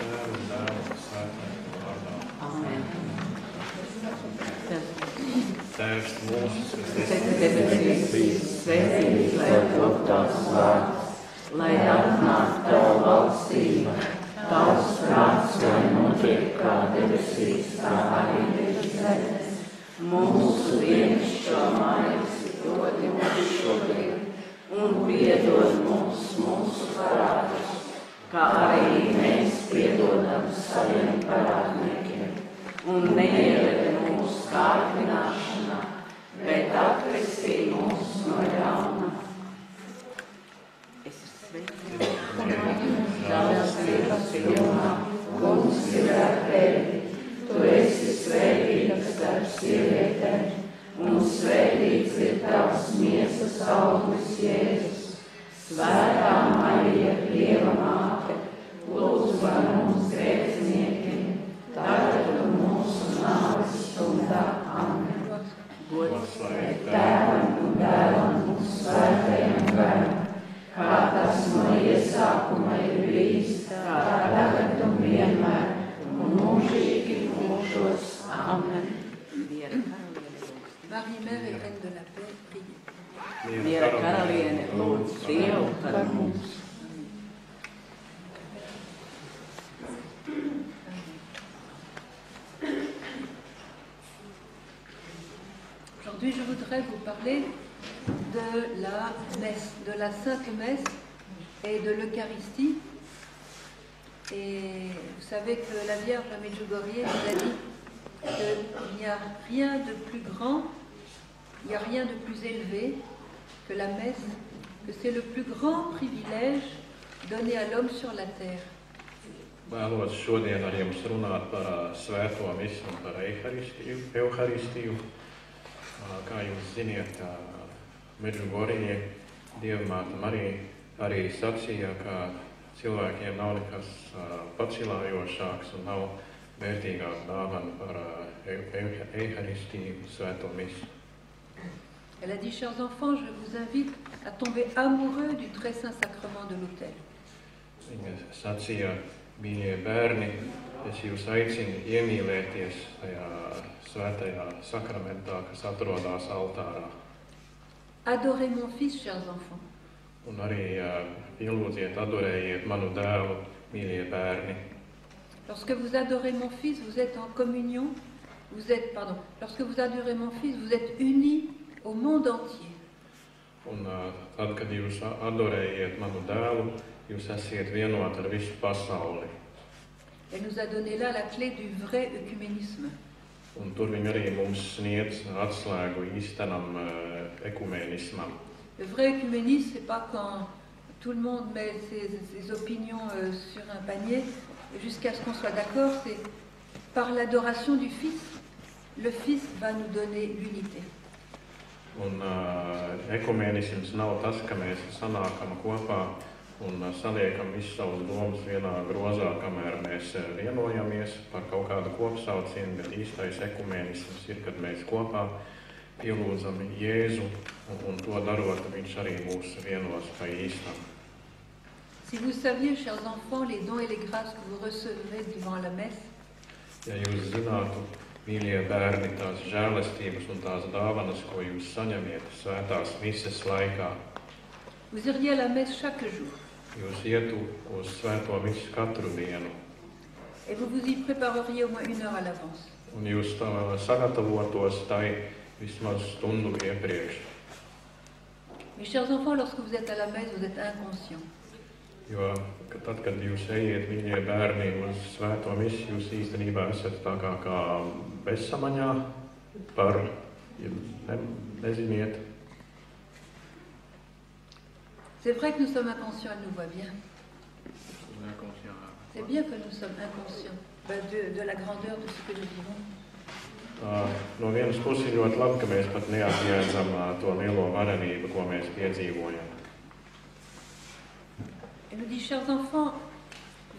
Tēva, Dēla, Svētā vārdā. Amen. Tēvs mūsu, kas Esi debesīs, svētīts lai top tavs vārds, lai atnāk tava valstība, tavs prāts, lai notiek kā debesīs, tā arī virs zemes. Mūsu dienascho maizi dod mums šodien, un piedod mums mūsu parādus, kā arī mēs piedodam saviem parādniekiem, un neieved mūsu kārdināšanā, bet atpestī mūs no ļauna. Es sveicu žēlastības pilnā, Kungs ir ar tevi. Tu esi svētīta starp sievietēm, un svētīts ir tavs miesas auglis Jēzus. Svētā Marija, Dieva māte, lūdz par mums grēciniekiem, tagad un mūsu nāves stundā. Amen. Gods lai Tēvam un Dēlam un Svētajam garam, kā tas no iesākuma ir bijis, tā tagad un vienmēr, un mūžīgi mūžos. Amen. Marie, Mère et Reine de la Paix, priez. Dieva karaliene, lūdz Dievu par mums. Aujourd'hui, je voudrais vous parler de la messe, de la Sainte Messe et de l'Eucharistie. Et vous savez que la Vierge à Medjugorje nous a dit qu'il n'y a rien de plus grand, il n'y a rien de plus élevé que la messe, que c'est le plus grand privilège donné à l'homme sur la terre. Vēlos šodien ar jums runāt par svēto misi un par Euharistiju. Kā jūs ziniet, Medjugorje Dievmāte Marija arī sacīja, ka cilvēkiem nav nekas pacilājošāks un nav vērtīgāk dāvana par Euharistiju, svēto misi. Elle a dit, chers enfants, je vous invite à tomber amoureux du très saint sacrement de l'autel. Viņa sacīja, mīļie bērni, es jūs aicinu iemīlēties tajā svētajā sakramentā, kas atrodas altārā. Adorez mon fils, chers enfants. Un arī pielūdziet, adorējiet manu dēlu, mīļie bērni. Lorsque vous adorez mon fils, vous êtes en communion, lorsque vous adorez mon fils, vous êtes unis au monde entier. Un tad, kad jūs adorējiet manu dēlu, jūs esiet vienoti ar visu pasauli. Elle nous a donné là la clé du vrai œcuménisme. Un tur viņi arī mums sniedz atslēgu īstenam ekumēnismam. Le vrai œcuménisme, c'est pas quand tout le monde met ses opinions sur un panier jusqu'à ce qu'on soit d'accord, c'est par l'adoration du Fils, le Fils va nous donner l'unité. Un ekumēnisms nav tas, ka mēs sanākam kopā un saliekam visu savus domas vienā grozā, kamēr mēs vienojamies par kaut kādu kopsaucienu, bet īstais ekumēnisms ir, kad mēs kopā pielūdzam Jēzu, un to darot, viņš arī mūs vienos pa īstam. Si vous saviez, chers enfants, les dons et les grâces que vous recevrez durant la messe, Ja jūs zinātu, mīļie bērni, tās žēlestības un tās dāvanas, ko jūs saņemiet svētās mises laikā, vous iriez à la messe chaque jour jūs ietu uz svēto misu katru dienu, et vous vous y prépareriez au moins 1 heure à l'avance. un jūs sagatavotos tai vismaz stundu iepriekš. Mes chers enfants, lorsque vous êtes à la messe, vous êtes inconscient. Jo tad, kad jūs ejiet, mīļie bērni, uz svēto misi, jūs īstenībā esat tā kā bezsamaņā par, ja neziniet. C'est vrai que nous sommes inconscients, elle nous voit bien. C'est bien que nous sommes inconscients de la grandeur de ce que nous vivons. No vienas puses ir ļoti labi, ka mēs pat neapjēdzam to lielo varenību, ko mēs piedzīvojam. Elle nous dit, chers enfants,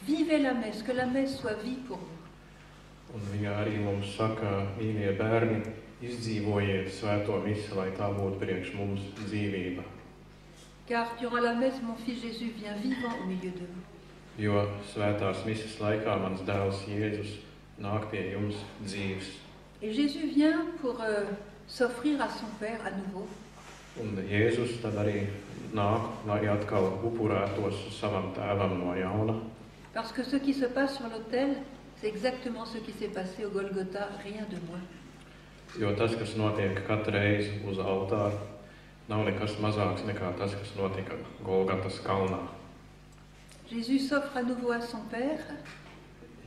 vivez la messe, que la messe soit vie pour vous. Un viņa arī mums saka, mīļie bērni, izdzīvojiet svēto misi, lai tā būtu priekš mums dzīvība. Car durant la messe, mon fils Jésus vient vivant au milieu de vous. jo svētās misas laikā mans dēls Jēzus nāk pie jums dzīves. Et Jésus vient pour s'offrir à son Père à nouveau. Un Jēzus tad arī nāk, lai atkal upurētos savam tēvam no jauna. Parce que ce qui se passe sur l'autel, c'est exactement ce qui s'est passé au Golgotha, rien de moins. Jo tas, kas notiek katru reizi uz altāra, nav nekas mazāks nekā tas, kas notika Golgatas kalnā. Jésus s'offre à nouveau à son Père.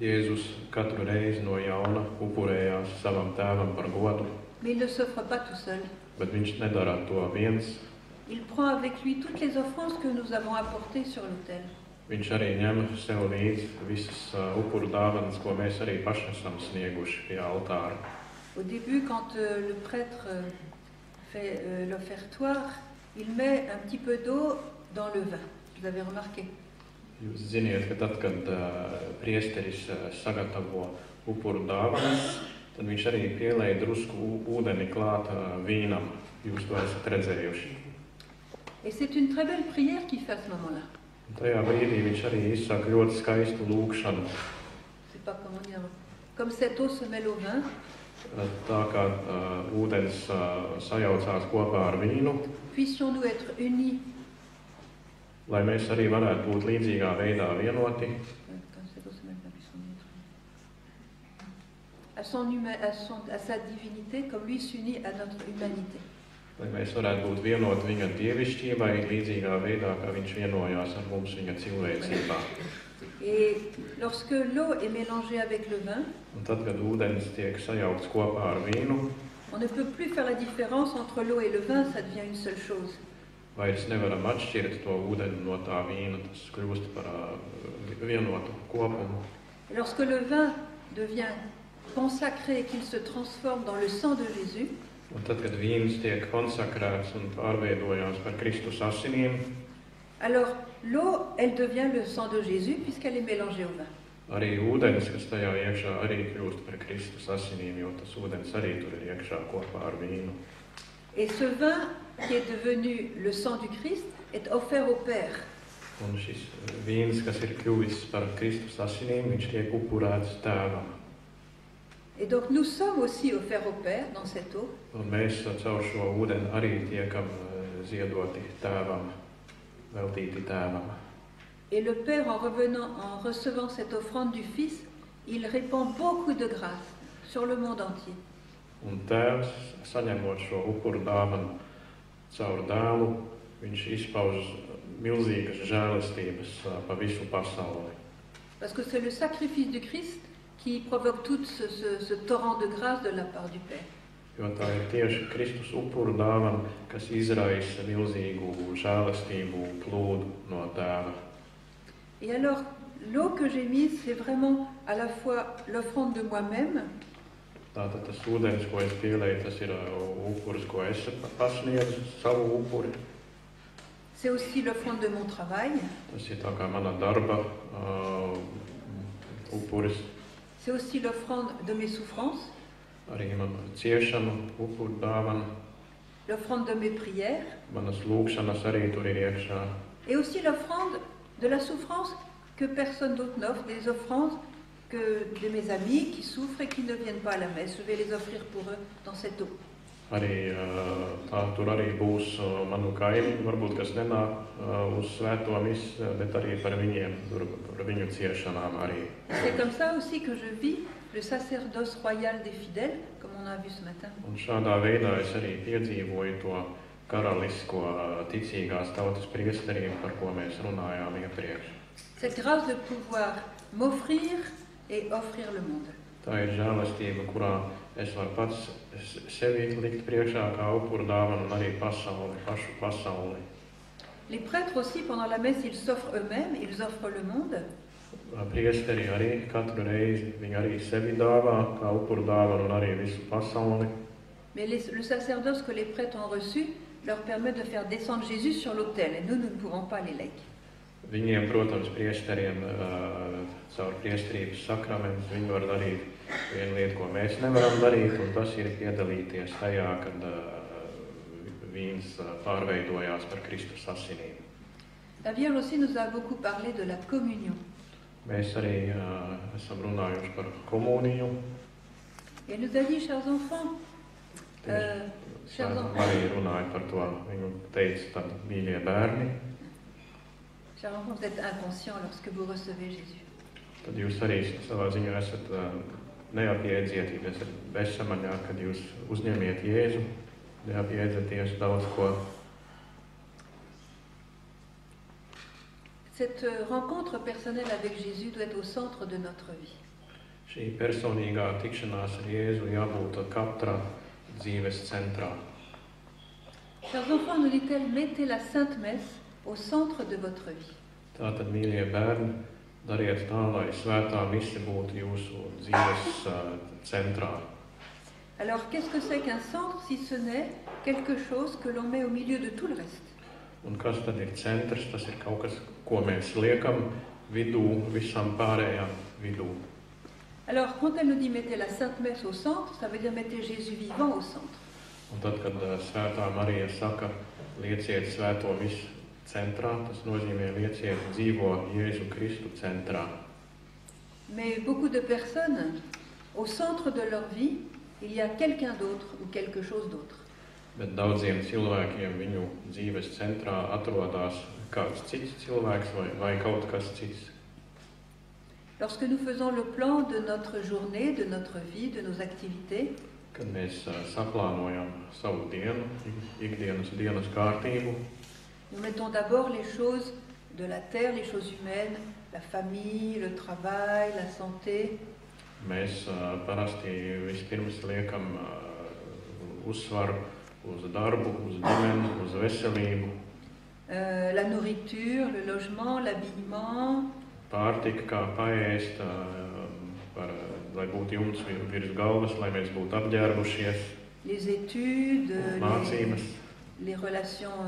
Jēzus katru reizi no jauna upurējās savam tēvam par godu, Mais il ne s'offre pas tout seul. bet viņš nedara to viens. Il prend avec lui toutes les offrandes que nous avons apportées sur l'autel. Viņš arī ņem sev līdzi visas upuru dāvanas, ko mēs arī paši esam snieguši pie altāra. Au début, quand le prêtre fait l'offertoire, il met un petit peu d'eau dans le vin. Vous avez remarqué? Jūs ziniet, ka tad, kad priesteris sagatavo upuru dāvanas, tad viņš arī pielēja drusku ūdeni klāt vīnam. Jūs to esat redzējuši. Et c'est une très belle prière qu'il fait à ce moment-là. Tajā brīdī viņš arī izsaka ļoti skaistu lūgšanu. C'est pas comment dire. Comme cette eau se mêle au vin, Tā kā ūdens sajaucās kopā ar vīnu, puissions-nous être unis. lai mēs arī varētu būt līdzīgā veidā vienoti, Comme cette eau se mêle, puissions-nous être à sa divinité, comme lui s'unit à notre humanité. lai mēs varētu būt vienoti viņa dievišķībai, līdzīgā veidā, kā viņš vienojās ar mums viņa cilvēcībā. Et lorsque l'eau est mélangée avec le vin, Un tad, kad ūdens tiek sajaukts kopā ar vīnu, on ne peut plus faire la différence entre l'eau et le vin, ça devient une seule chose. vairs nevaram atšķirt to ūdeni no tā vīna, tas kļūst par vienotu kopumu. Et lorsque le vin devient consacré et qu'il se transforme dans le sang de Jésus, Un tad, kad vīns tiek konsakrēts un pārveidojās par Kristus asinīm, alors l'eau, elle devient le sang de Jésus puisqu'elle est mélangée au vin. arī ūdens, kas tajā iekšā arī kļūst par Kristus asinīm, jo tas ūdens arī tur ir iekšā kopā ar vīnu. Et ce vin qui est devenu le sang du Christ est offert au Père. Un šis vīns, kas ir kļuvis par Kristus asinīm, viņš tiek upurēts tēvam. Et donc nous sommes aussi offerts au Père dans cette eau. Un mēs caur šo ūdeni arī tiekam ziedoti tēvam, veltīti tēvam. Et le Père, en recevant cette offrande du Fils, il répand beaucoup de grâce sur le monde entier. Un tēvs, saņemot šo upuru dāvanu caur dēlu, viņš izpauž milzīgas žēlestības pa visu pasauli. Parce que c'est le sacrifice du Christ qui provoque tout ce torrent de grâce de la part du Père. Jo tā ir tieši Kristus upuru dāvana, kas izraisa milzīgu žēlestību plūdu no tēva. Et alors, l'eau que j'ai mise, c'est vraiment à la fois l'offrande de moi-même, Tātad tas ūdens, ko es pielēju, tas ir upuris, ko es pasniedzu, savu upuri. c'est aussi l'offrande de mon travail, Tas ir tā kā mana darba upuris, c'est aussi l'offrande de mes souffrances, arī mana ciešanu upuru dāvana, l'offrande de mes prières, manas lūgšanas arī tur ir iekšā. et aussi l'offrande de la souffrance que personne d'autre n'offre, des offrandes que de mes amis qui souffrent et qui ne viennent pas à la messe. Je vais les offrir pour eux dans cette eau. Arī tur arī būs manu kaimiņu, varbūt kas nenāk uz svēto misiju, bet arī par viņiem, par viņu ciešanām arī. C'est comme ça aussi que je vis le sacerdoce royal des fidèles, comme on a vu ce matin. Un šādā veidā es arī piedzīvoju to karalisko ticīgās tautas priesterību, par ko mēs runājām iepriekš. Cette grâce de pouvoir m'offrir et offrir le monde. Tā ir žēlastība, kurā es varu pats sevi likt priekšā kā upuru dāvanu un arī pasauli, pašu pasauli. Les prêtres aussi, pendant la messe, ils s'offrent eux-mêmes, ils offrent le monde. Priesteri arī katru reizi, viņi arī sevi dāvā kā upuru dāvanu un arī visu pasauli. Mais le sacerdoce que les prêtres ont reçu leur permet de faire descendre Jésus sur l'autel. Et nous ne pouvons pas les legs. Viņiem, protams, priesteriem caur priesterības sakramentu viņi var darīt vienu lietu, ko mēs nevaram darīt, un tas ir piedalīties tajā, kad vīns pārveidojās par Kristus asinīm. La Vierge aussi nous a beaucoup parlé de la communion. Mēs arī esam runājuši par komuniju. Et elle nous a dit, chers enfants, Marija runāja par to, viņu teica tad mīļie bērni. chers enfants, vous êtes inconscients lorsque vous recevez Jésus. Tad jūs arī savā ziņā esat neapjēdziet, ja esat bezsamaņā, kad jūs uzņemiet Jēzu, neapjēdzieties daudz ko. Cette rencontre personnelle avec Jésus doit être au centre de notre vie. Šī personīgā tikšanās ar Jēzu jābūt katra dzīves centrā. Chers enfants, nous dit-elle, mettez la Sainte Messe au centre de votre vie. Tātad, mīļie bērni, dariet tā, lai svētā mise būtu jūsu dzīves centrā. Alors, qu'est-ce que c'est qu'un centre si ce n'est quelque chose que l'on met au milieu de tout le reste? Un kas tad ir centrs? Tas ir kaut kas, ko mēs liekam vidū, visam pārējām vidū. Alors, quand elle nous dit mettez la Sainte Messe au centre, ça veut dire mettez Jésus vivant au centre. Un tad, kad Svētā Marija saka, lieciet svēto misu centrā, tas nozīmē lieciet dzīvo Jēzu Kristu centrā. Mais beaucoup de personnes, au centre de leur vie, il y a quelqu'un d'autre ou quelque chose d'autre. Bet daudziem cilvēkiem viņu dzīves centrā atrodas kāds cits cilvēks vai kaut kas cits. Lorsque nous faisons le plan de notre journée, de notre vie, de nos activités, Kad mēs saplānojam savu dienu, dienas kārtību, nous mettons d'abord les choses de la terre, les choses humaines, la famille, le travail, la santé. mēs parasti vispirms liekam uzsvaru uz darbu, uz ģimeni, uz veselību, La nourriture, le logement, l'habillement, pārtika, kā paēst, lai būtu jumts virs galvas, lai mēs būtu apģērbušies, les études, mācības, les relations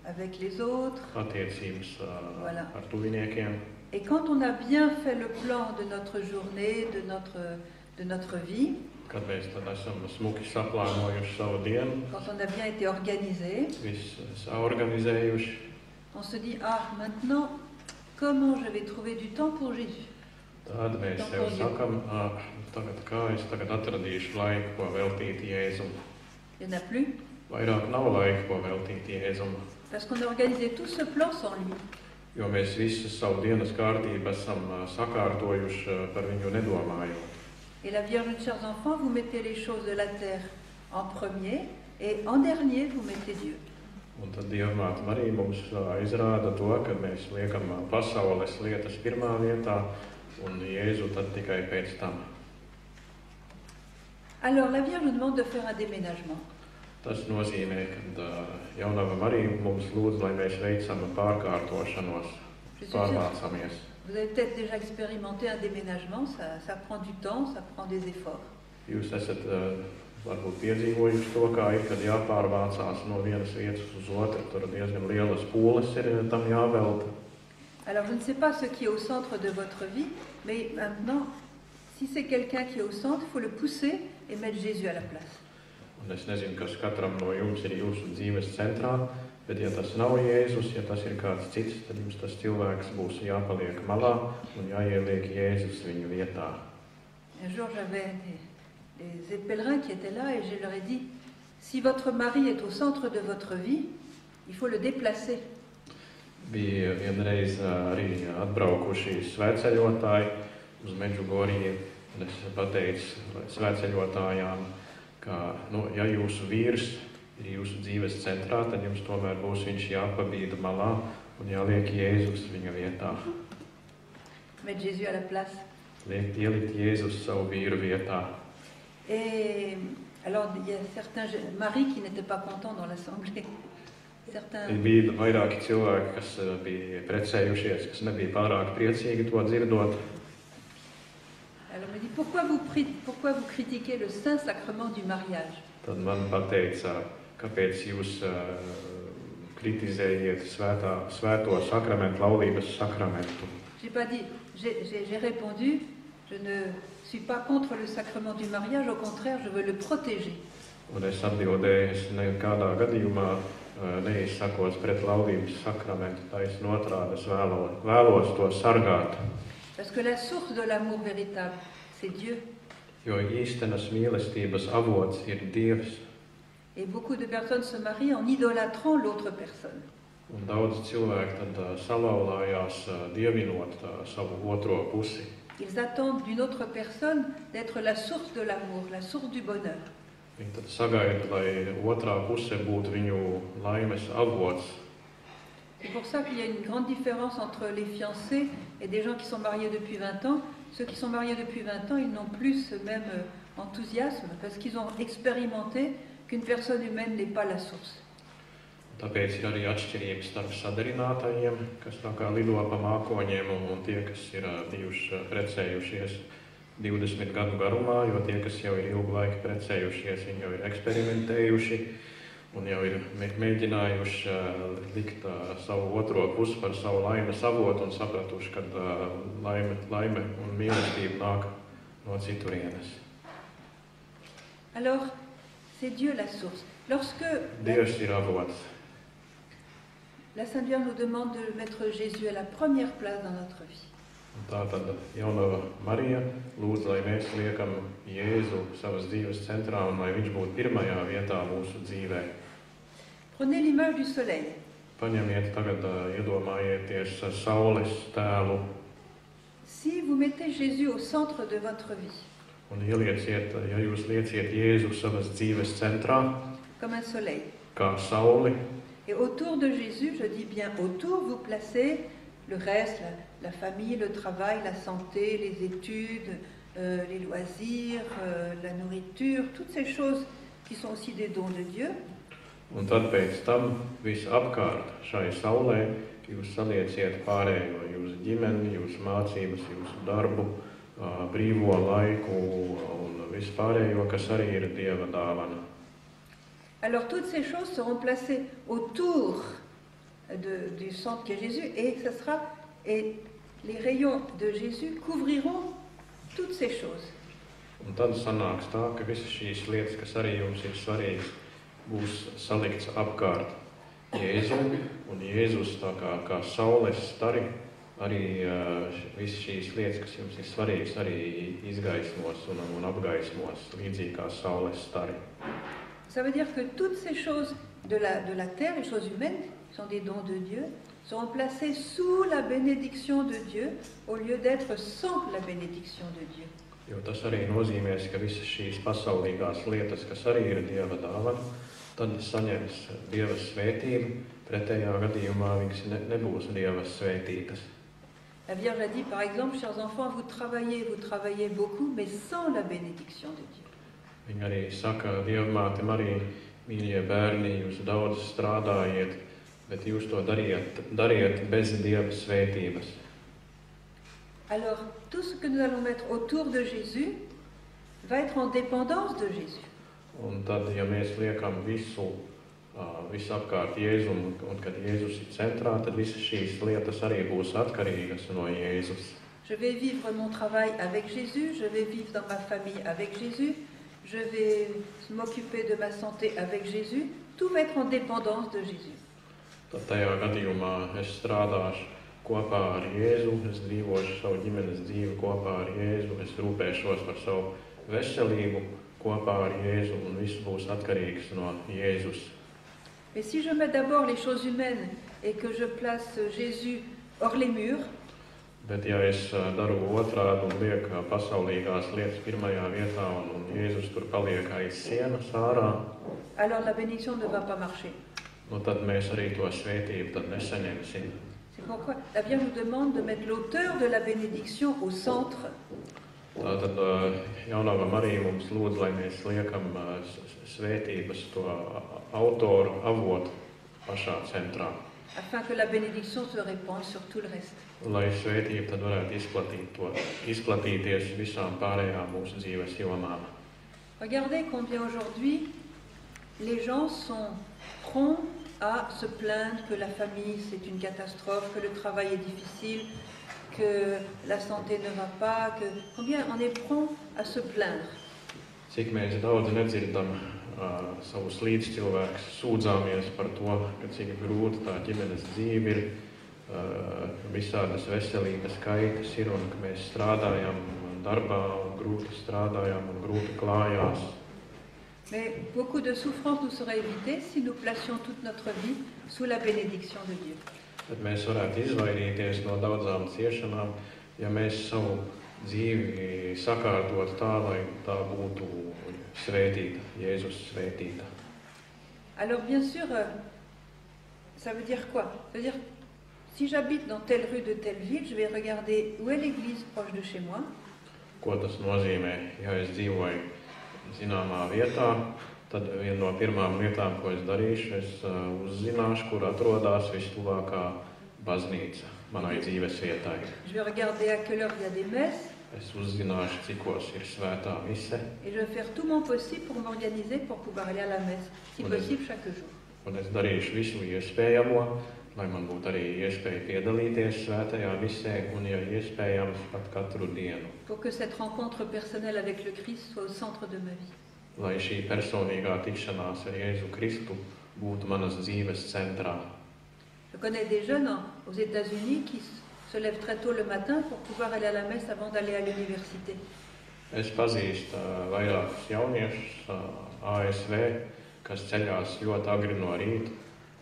avec les autres. attiecības Voilà. ar tuviniekiem. Et quand on a bien fait le plan de notre journée, de notre vie, Kad mēs tad esam smuki saplānojuši savu dienu, quand on a bien été organisé, viss saorganizējuši, on se dit, ah, maintenant, comment je vais trouver du temps pour Jésus? tad mēs sev sakam, tagad tagad atradīšu laiku, ko veltīt Jēzum. Il n'y en a plus, Vairāk nav laika, ko veltīt Jēzum, parce qu'on a organisé tout ce plan sans lui. jo mēs visu savu dienas kārtību esam sakārtojuši par viņu nedomājot. Et la Vierge, chers enfants, vous mettez les choses de la terre en premier, et en dernier, vous mettez Dieu. Un tad Dievmāte Marija mums izrāda to, ka mēs liekam pasaules lietas pirmā vietā un Jēzu tad tikai pēc tam. Alors, la Vierge nous demande de faire un déménagement. Tas nozīmē, ka Jaunava Marija mums lūdz, lai mēs veicam pārkārtošanos, Je suis sûre, pārvācamies. vous avez peut-être déjà expérimenté un déménagement, ça prend du temps, ça prend des efforts. Jūs esat varbūt piedzīvojuši to, kā ir, kad jāpārvācās no vienas vietas uz otru. Tur diezgan lielas pūles ir tam jāvelta. Alors, je ne sais pas ce qui est au centre de votre vie, mais maintenant, si c'est quelqu'un qui est au centre, il faut le pousser et mettre Jésus à la place. Un es nezinu, kas katram no jums ir jūsu dzīves centrā, bet ja tas nav Jēzus, ja tas ir kāds cits, tad jums tas cilvēks būs jāpaliek malā un jāieliek Jēzus viņu vietā. Un jour, j'avais des pèlerins qui étaient là et je leur ai dit, si votre mari est au centre de votre vie, il faut le déplacer. Bija vienreiz arī atbraukuši svētceļotāji uz Medžugoriju, un es pateicu svētceļotājām, ka, ja jūsu vīrs ir jūsu dzīves centrā, tad jums tomēr būs viņš jāpabīda malā un jāliek Jēzus viņa vietā. Mettre Jésus à la place. Ielikt Jēzus savu vīru vietā. Et alors, il y a certains maris qui n'étaient pas contents dans l'assemblée. Certains... Bija vairāki cilvēki, kas bija precējušies, kas nebija pārāk priecīgi to dzirdot. Alors, on me dit, pourquoi vous critiquez le saint sacrement du mariage? Tad man pateica, kāpēc jūs kritizējiet svēto sakramentu, laulības sakramentu. J'ai répondu, je ne suis pas contre le sacrement du mariage, au contraire, je veux le protéger. Un es atbildēju, es nekādā gadījumā neizsakos pret laulības sakramentu, taisn otrādi, es vēlos to sargāt. Parce que la source de l'amour véritable, c'est Dieu. Jo īstenas mīlestības avots ir Dievs. Et beaucoup de personnes se marient en idolâtrant l'autre personne. Un daudz cilvēki tad salauzās, dievinot savu otro pusi. Ils attendent d'une autre personne d'être la source de l'amour, la source du bonheur. Viņi tad sagaida, lai otrā puse būtu viņu laimes avots. C'est pour ça qu'il y a une grande différence entre les fiancés et des gens qui sont mariés depuis 20 ans. Ceux qui sont mariés depuis 20 ans, ils n'ont plus ce même enthousiasme parce qu'ils ont expérimenté qu'une personne humaine n'est pas la source. Tāpēc ir arī atšķirības starp sadarinātajiem, kas tā kā lido pa mākoņiem, un tie, kas ir bijuši precējušies 20 gadu garumā, jo tie, kas jau ir ilgu laiku precējušies, viņi jau ir eksperimentējuši un jau ir mēģinājuši likt savu otro pusi par savu laimes avotu un sapratuši, ka laime un mīlestība nāk no citurienes. Alors, c'est Dieu la source. Lorsque Dievs ir avots. la Sainte Vierge nous demande de mettre Jésus à la première place dans notre vie. Tātad Jaunava Marija lūdz, lai mēs liekam Jēzu savas dzīves centrā un lai viņš būtu pirmajā vietā mūsu dzīvē. Prenez l'image du soleil. Paņemiet tagad, iedomājieties saules tēlu Si vous mettez Jésus au centre de votre vie, un ielieciet, ja jūs lieciet Jēzu savas dzīves centrā, comme un soleil, kā sauli, et autour de Jésus, je dis bien autour, vous placez le reste, la famille, le travail, la santé, les études, les loisirs, la nourriture, toutes ces choses qui sont aussi des dons de Dieu. un tad pēc tam visapkārt šai saulē jūs salieciet pārējo jūsu ģimeni, jūsu mācības, jūsu darbu, brīvo laiku un vispārējo, kas arī ir Dieva dāvana. Alors toutes ces choses seront placées autour du centre qui est Jésus et les rayons de Jésus couvriront toutes ces choses. Un tad sanāks tā, ka visas šīs lietas, kas arī jums ir svarīgas, būs salikts apkārt Jēzu, un Jēzus tā kā saules stari, arī visas šīs lietas, kas jums ir svarīgas, arī izgaismos un apgaismos, līdzīgi kā saules stari. Ça veut dire que toutes ces choses de la terre, les choses humaines, qui sont des dons de Dieu, seront placées sous la bénédiction de Dieu au lieu d'être sans la bénédiction de Dieu. Jo tas arī nozīmēs, ka visas šīs pasaulīgās lietas, kas arī ir Dieva dāvana, tad saņems Dieva svētību, pretējā gadījumā viņas nebūs Dieva svētītas. La Vierge a dit, par exemple, chers enfants, vous travaillez beaucoup, mais sans la bénédiction de Dieu. Viņa arī saka, Dievmāte Marija, mīļie bērni, jūs daudz strādājiet, bet jūs to dariet bez Dieva svētības. Alors, tout ce que nous allons mettre autour de Jésus va être en dépendance de Jésus. Un tad, ja mēs liekam visu apkārt Jēzum, un kad Jēzus ir centrā, tad visas šīs lietas arī būs atkarīgas no Jēzus. Je vais vivre mon travail avec Jésus, je vais vivre dans ma famille avec Jésus, je vais m'occuper de ma santé avec Jésus. Tout va être en dépendance de Jésus. Tad tajā gadījumā es strādāšu kopā ar Jēzu, es dzīvošu savu ģimenes dzīvi kopā ar Jēzu, es rūpēšos par savu veselību kopā ar Jēzu, un viss būs atkarīgs no Jēzus. Mais si je mets d'abord les choses humaines et que je place Jésus hors les murs, Bet ja es daru otrādi un lieku pasaulīgās lietas pirmajā vietā, un Jēzus tur paliek aiz sienas ārā, alors la bénédiction ne va pas marcher. Tad mēs arī to svētību tad nesaņemsim. C'est pourquoi la Vierge nous demande de mettre l'auteur de la bénédiction au centre. Tātad Jaunava Marija mums lūdz, lai mēs liekam svētības to autoru avotu pašā centrā. Afin que la bénédiction se répande sur tout le reste. Lai svētība tad varētu izplatīties visām pārējām mūsu dzīves jomām. Regardez combien aujourd'hui les gens sont prompts à se plaindre que la famille c'est une catastrophe, que le travail est difficile, que la santé ne va pas, que combien on est prompt à se plaindre. Cik mēs daudz nedzirdam savus līdzcilvēkus, sūdzāmies par to, ka cik grūti tā ģimenes dzīve ir, visādas veselības kaitas ir un ka mēs strādājam darbā un grūti strādājam un grūti klājās. Mais beaucoup de souffrances nous seraient évitées si nous placions toute notre vie sous la bénédiction de Dieu. Bet mēs varētu izvairīties no daudzām ciešanām, ja mēs savu dzīvi sakārtot tā, lai tā būtu svētīta, Jēzus svētīta. Alors bien sûr, ça veut dire quoi? Ça veut dire, si j'habite dans telle rue de telle ville, je vais regarder où est l'église proche de chez moi. Ko tas nozīmē? Ja es dzīvoju zināmā vietā, tad viena no pirmām lietām, ko es darīšu, es uzzināšu, kur atrodas vistuvākā baznīca manai dzīves vietai. Je vais regarder à quelle heure il y a des messes. Es uzzināšu, cikos ir svētā mise. Et je vais faire tout mon possible pour m'organiser pour pouvoir aller à la messe, si possible chaque jour. Un es darīšu visu iespējamo, lai man būtu arī iespēja piedalīties svētajā misē un, ja iespējams, pat katru dienu. Pour que cette rencontre personnelle avec le Christ soit au centre de ma vie. Lai šī personīgā tikšanās ar Jēzu Kristu būtu manas dzīves centrā. Je connais des jeunes aux États-Unis qui se lèvent très tôt le matin pour pouvoir aller à la messe avant d'aller à l'université. Es pazīstu vairākus jauniešus ASV, kas ceļās ļoti agri no rīta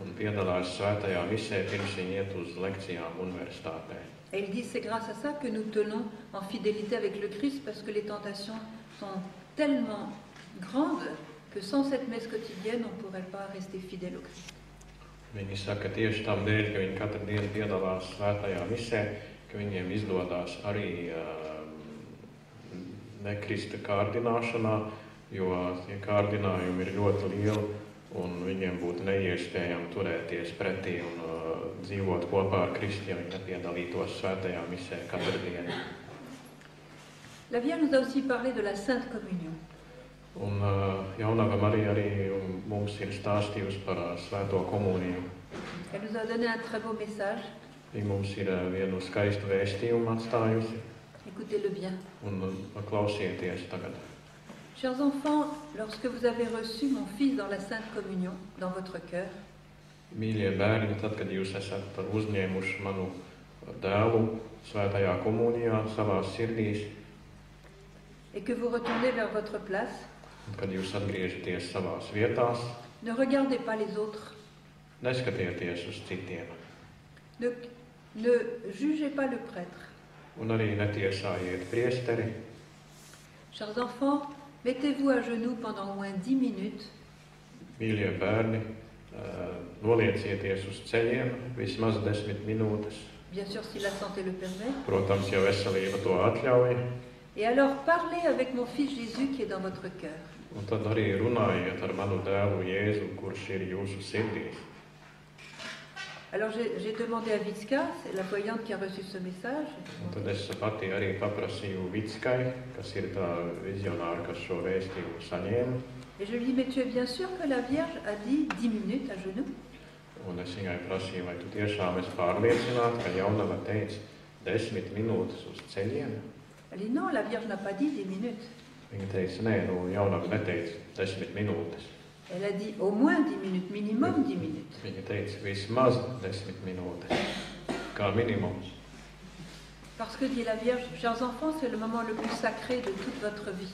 un piedalās svētajā misē, pirms viņi iet uz lekcijām universitātē. Et ils disent c'est grâce à ça que nous tenons en fidélité avec le Christ parce que les tentations sont tellement grandes que sans cette messe quotidienne on ne pourrait pas rester fidèle au Christ. Viņi saka tieši tam dēļ, ka viņi katru dienu piedalās svētajā misē, ka viņiem izdodas arī nekrista kārdināšanā, jo tie kārdinājumi ir ļoti lieli un viņiem būtu neiespējami turēties pretī un dzīvot kopā ar Kristu, ja viņi nepiedalītos svētajā misē katru dienu. La Vierge nous a aussi parlé de la Sainte Communion. Un jaunava Marija arī mums ir stāstījusi par svēto komuniju. Elle nous a donné un très beau message. Viņa mums ir vienu skaistu vēstījumu atstājusi. Écoutez-le bien. Un klausieties tagad. Chers enfants, lorsque vous avez reçu mon Fils dans la Sainte Communion, dans votre cœur, Mīļie bērni, tad, kad jūs esat uzņēmuši manu dēlu svētajā komunijā savās sirdīs, et que vous retournez vers votre place, un kad jūs atgriežaties savās vietās, ne regardez pas les autres, neskatieties uz citiem, ne jugez pas le prêtre. un arī netiesājiet priesteri. Chers enfants, mettez-vous à genoux pendant au moins 10 minutes. Mīļie bērni, noliecieties uz ceļiem vismaz 10 minūtes. Bien sûr, si la santé le permet. Protams, ja veselība to atļauj. Et alors parlez avec mon Fils Jésus qui est dans votre cœur. Un tad arī runājiet ar manu dēlu Jēzu, kurš ir jūsu sirdīs. Alors j'ai demandé à Vitska, c'est la voyante qui a reçu ce message. Un tad es pati arī paprasīju Vitskai, kas ir tā vizionāra, kas šo vēstījumu saņēma. Et je lui dis, mais tu es bien sûr que la Vierge a dit 10 minutes à genoux? Un es viņai prasīju, vai tu tiešām esi pārliecināta, ka jaunava teica 10 minūtes uz ceļiem? Elle dit, non, la Vierge n'a pas dit 10 minutes. Viņa teica, nē, jaunava neteica 10 minūtes. Elle a dit au moins 10 minutes, minimum 10 minutes. Viņa teica vismaz 10 minūtes, kā minimums. Parce que, dit la Vierge, chers enfants, c'est le moment le plus sacré de toute votre vie.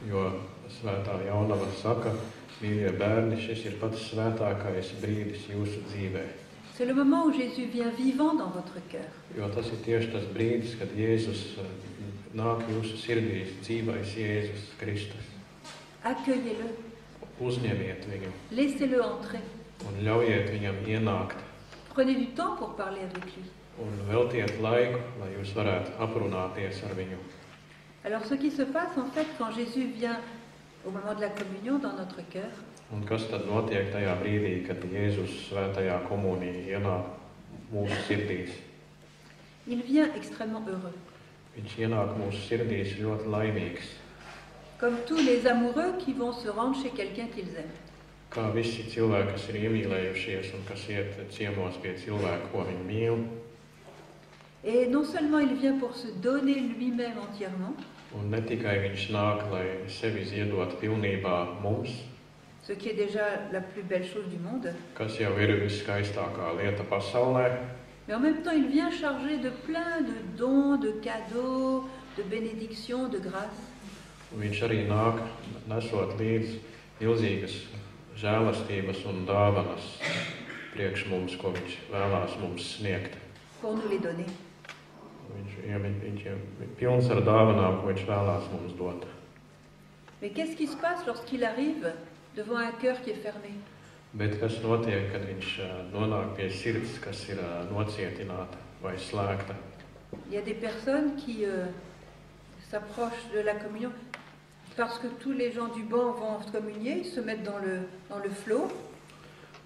Jo svētā jaunava saka, mīļie bērni, šis ir pats svētākais brīdis jūsu dzīvē. C'est le moment où Jésus vient vivant dans votre cœur. Jo tas ir tieši tas brīdis, kad Jēzus nāk jūsu sirdīs, dzīvais Jēzus Kristus. Accueillez-le. Uzņemiet viņu Laissez-le entrer. un ļaujiet viņam ienākt. Prenez du temps pour parler avec lui. Un veltiet laiku, lai jūs varētu aprunāties ar viņu. Alors ce qui se passe en fait quand Jésus vient au moment de la communion dans notre cœur, Un kas tad notiek tajā brīdī, kad Jēzus svētajā komunijā ienāk mūsu sirdīs? il vient extrêmement heureux. Viņš ienāk mūsu sirdīs ļoti laimīgs. Comme tous les amoureux qui vont se rendre chez quelqu'un qu'ils aiment. Kā visi cilvēki, kas ir iemīlējušies un kas iet ciemos pie cilvēka, ko viņi mīl. Et non seulement il vient pour se donner lui-même entièrement, Un ne tikai viņš nāk, lai sevi ziedot pilnībā mums, ce qui est déjà la plus belle chose du monde, kas jau ir viskaistākā lieta pasaulē, Mais en même temps, il vient chargé de plein de dons, de cadeaux, de bénédictions, de grâces. Un viņš arī nāk, nesot līdzi milzīgas žēlastības un dāvanas priekš mums, ko viņš vēlās mums sniegt. Pour nous les donner. Viņš ir pilns ar dāvanām, ko viņš vēlās mums dot. Mais qu'est-ce qui se passe lorsqu'il arrive devant un cœur qui est fermé? Bet kas notiek, kad viņš nonāk pie sirds, kas ir nocietināta vai slēgta? Il y a des personnes qui s'approchent de la communion parce que tous les gens du banc vont communier, ils se mettent dans le flot.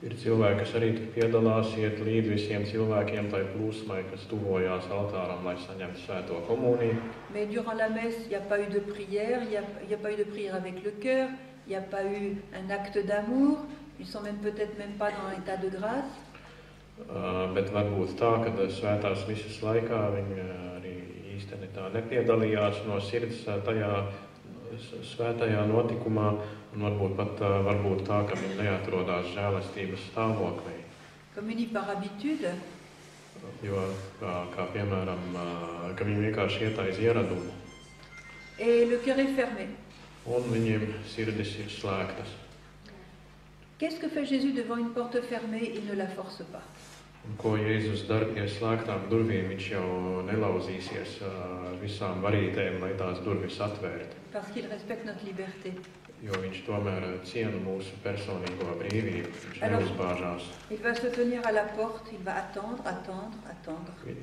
Ir cilvēki, kas arī tur piedalās, iet līdz visiem cilvēkiem tai plūsmai, kas tuvojās altāram, lai saņemtu svēto komuniju. Mais durant la messe, il n'y a pas eu de prière, il y a pas eu de prière avec le cœur, il n'y a pas eu un acte d'amour, ils sont peut-être même pas dans l'état de grâce. Bet varbūt tā, ka svētās misas laikā viņi arī īstenībā tā nepiedalījās no sirds tajā svētajā notikumā, un varbūt pat tā, ka viņi neatrodās žēlastības stāvoklī. Communie par habitude. Jo, kā piemēram, ka viņi vienkārši iet aiz ieradumu. Et le cœur est fermé. Un viņiem sirdis ir slēgtas. Qu'est-ce que fait Jésus devant une porte fermée? Il ne la force pas. Un ko Jēzus dara pie slēgtām durvīm? Viņš jau nelauzīsies visām varītēm, lai tās durvis atvērtu. Parce qu'il respecte notre liberté. Jo viņš tomēr ciena mūsu personīgo brīvību. Viņš neuzbāžās. Il va se tenir à la porte, il va attendre.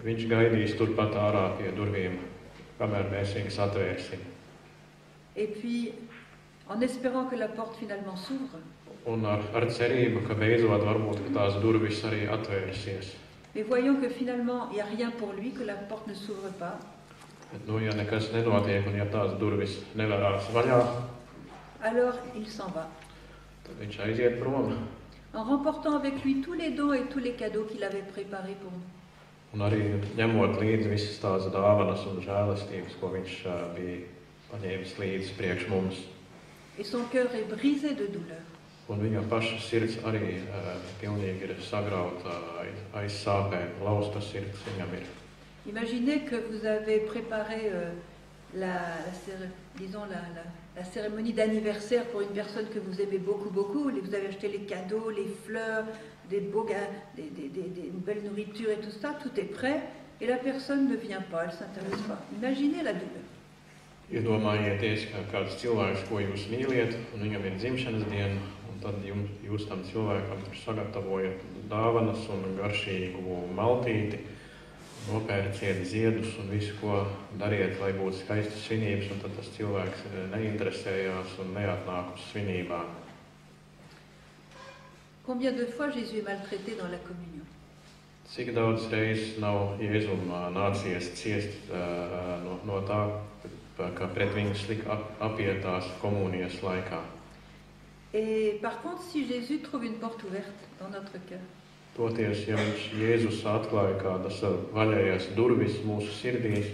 Viņš gaidīs turpat ārā pie durvīm, kamēr mēs viņas atvērsim. Et puis, en espérant que la porte finalement s'ouvre. Un ar cerību, ka beidzot varbūt ka tās durvis arī atvērsies. Mais voyons que finalement, il n'y a rien pour lui, que la porte ne s'ouvre pas. Bet, ja nekas nenotiek un ja tās durvis nevarās vaļā, alors il s'en va. Tad viņš aiziet prom. En remportant avec lui tous les dons et tous les cadeaux qu'il avait préparés pour nous. Un arī ņemot līdzi visas tās dāvanas un žēlastības, ko viņš bija paņēmis līdzi priekš mums. Et son cœur est brisé de douleur. Un viņa paša sirds arī pilnīgi ir sagrauta aiz sāpēm, lausta sirds viņam ir. Imaginez que vous avez préparé la cérémonie d'anniversaire pour une personne que vous aimez beaucoup. Vous avez acheté les cadeaux, les fleurs, des belles nourritures et tout ça, tout est prêt, et la personne ne vient pas, elle ne s'intéresse pas. Imaginez la douleur. Iedomājieties, ka kāds cilvēks, ko jūs mīliet, un viņam ir dzimšanas diena, un tad jūs tam cilvēkam sagatavojat dāvanas un garšīgu maltīti, nopērciet ziedus un visu, ko dariet, lai būtu skaistas svinības, un tad tas cilvēks neinteresējās un neatnāk uz svinībām. Combien de fois Jésus est maltraité dans la communion? Cik daudz reizes nav Jēzum nācies ciest no tā, ka pret viņu slik apietās komunijas laikā. Et par contre, si Jésus trouve une porte ouverte dans notre cœur, toties, ja Jēzus atklāja kādas vaļējas durvis mūsu sirdīs,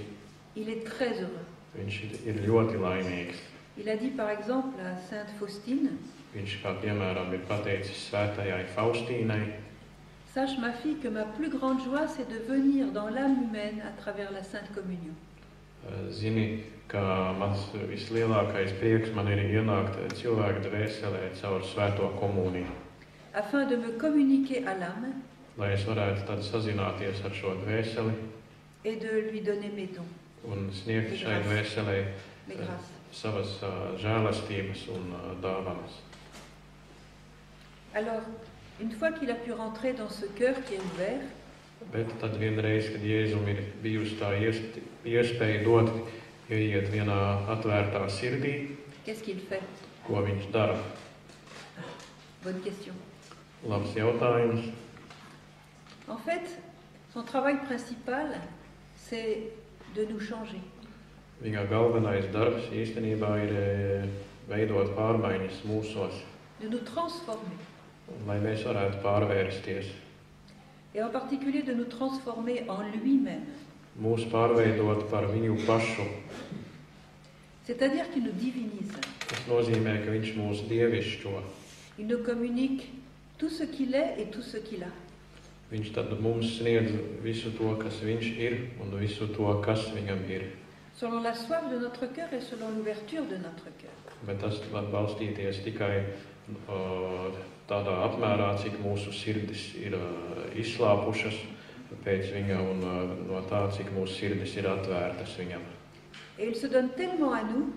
il est très heureux. Viņš ir ļoti laimīgs. Il a dit par exemple à Sainte Faustine, viņš kā piemēram ir pateicis svētajai Faustīnai, sache ma fille que ma plus grande joie c'est de venir dans l'âme humaine à travers la Sainte Communion. Zini, ka mans vislielākais prieks man ir ienākt cilvēku dvēselē caur svēto komuniju. Afin de me communiquer à l'âme, lai es varētu tad sazināties ar šo dvēseli et de lui donner mes dons, un sniegt šai dvēselē savas žēlastības un dāvanas. Alors, une fois qu'il a pu rentrer dans ce cœur qui est ouvert, bet tad vienreiz, kad Jēzum ir bijusi tā iespēja dot ieiet vienā atvērtā sirdī, qu'est-ce qu'il fait? Ko viņš dara? Bonne question. Labs jautājums. En fait, son travail principal, c'est de nous changer. Viņa galvenais darbs īstenībā ir veidot pārmaiņas mūsos. De nous transformer. Lai mēs varētu pārvērsties. Et en particulier de nous transformer en lui-même. Mūs pārveidot par viņu pašu. C'est-à-dire qu'il nous divinise. Tas nozīmē, ka viņš mūs dievišķo. Il nous communique tout ce qu'il est et tout ce qu'il a. Viņš tad mums sniedz visu to, kas viņš ir, un visu to, kas viņam ir. selon la soif de notre cœur et selon l'ouverture de notre cœur. Bet tas var balstīties tikai tādā apmērā, cik mūsu sirdis ir izslāpušas pēc viņa un no tā, cik mūsu sirdis ir atvērtas viņam. Et il se donne tellement à nous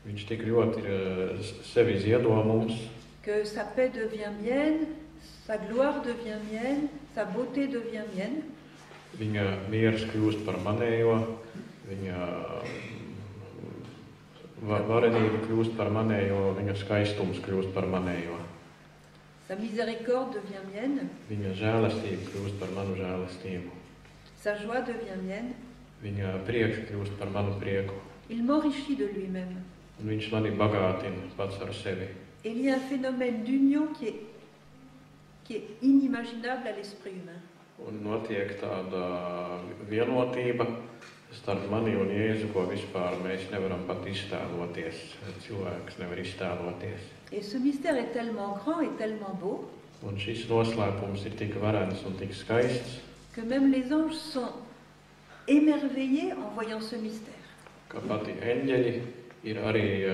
Viņš tik ļoti ir sevi ziedo mums, que sa paix devient mienne, sa gloire devient mienne, sa beauté devient mienne. viņa miers kļūst par manējo, viņa varenība kļūst par manējo, viņa skaistums kļūst par manējo. Sa miséricorde devient mienne, Viņa žēlastība kļūst par manu žēlastību. sa joie devient mienne. Viņa prieks kļūst par manu prieku. Il m'enrichit de lui-même. Un viņš mani bagātina pats ar sevi. Et il y a un phénomène d'union qui est inimaginable à l'esprit humain. Un notiek tāda vienotība starp mani un Jēzu, ko vispār mēs nevaram pat iztēloties. Cilvēks nevar iztēloties. Et ce mystère est tellement grand et tellement beau Un šis noslēpums ir tik varens un tik skaists, que même les anges sont émerveillés en voyant ce mystère. ka pati eņģeļi ir arī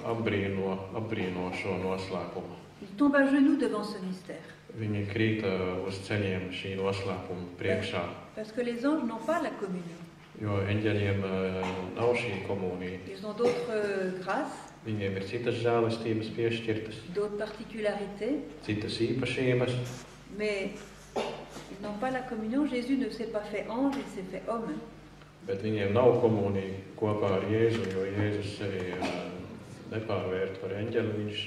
apbrīno šo noslēpumu. Ils tombent à genoux devant ce mystère. Viņi krīt uz ceļiem šī noslēpuma priekšā, Parce que les anges n'ont pas la communion. jo eņģeļiem nav šī komunija. Ils ont d'autres grâces, Viņiem ir citas žēlistības piešķirtas, d'autres particularités, citas īpašības, mais ils n'ont pas la communion. Jésus ne s'est pas fait ange, il s'est fait homme. bet viņiem nav komunija kopā ar Jēzu, jo Jēzus sevi nepārvērt par eņģeli, viņš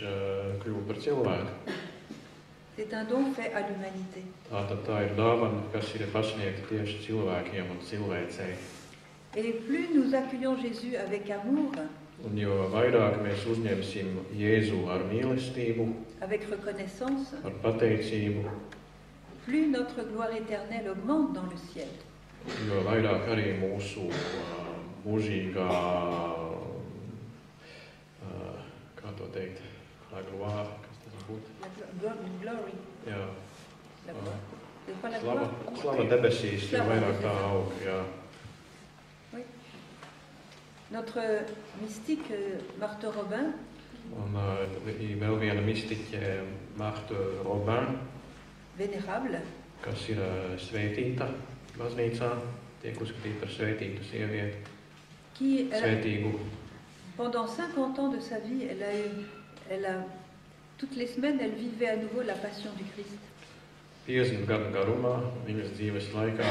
kļuva par cilvēku. C'est un don fait à l'humanité. Tātad tā ir dāvana, kas ir pasniegta tieši cilvēkiem un cilvēcei. Et plus nous accueillons Jésus avec amour, Un jo vairāk mēs uzņemsim Jēzu ar mīlestību, avec reconnaissance, ar pateicību, plus notre gloire éternelle augmente dans le ciel. jo vairāk arī mūsu mūžīgā, kā to teikt, gloire, kas tas būtu? La glory. Jā, La gloire. C'est pas la slava, gloire. slava debesīs, jo Slava vairāk tā debesīs. aug, jā. Notre mystique Marthe Robin Un vēl viena mistiķe Marthe Robin, vénérable, kas ir svētīta baznīcā, tiek uzskatīta par svētītu sievieti, qui, svētīgu. pendant 50 ans de sa vie, toutes les semaines, elle vivait à nouveau la passion du Christ. 50 gadu garumā viņas dzīves laikā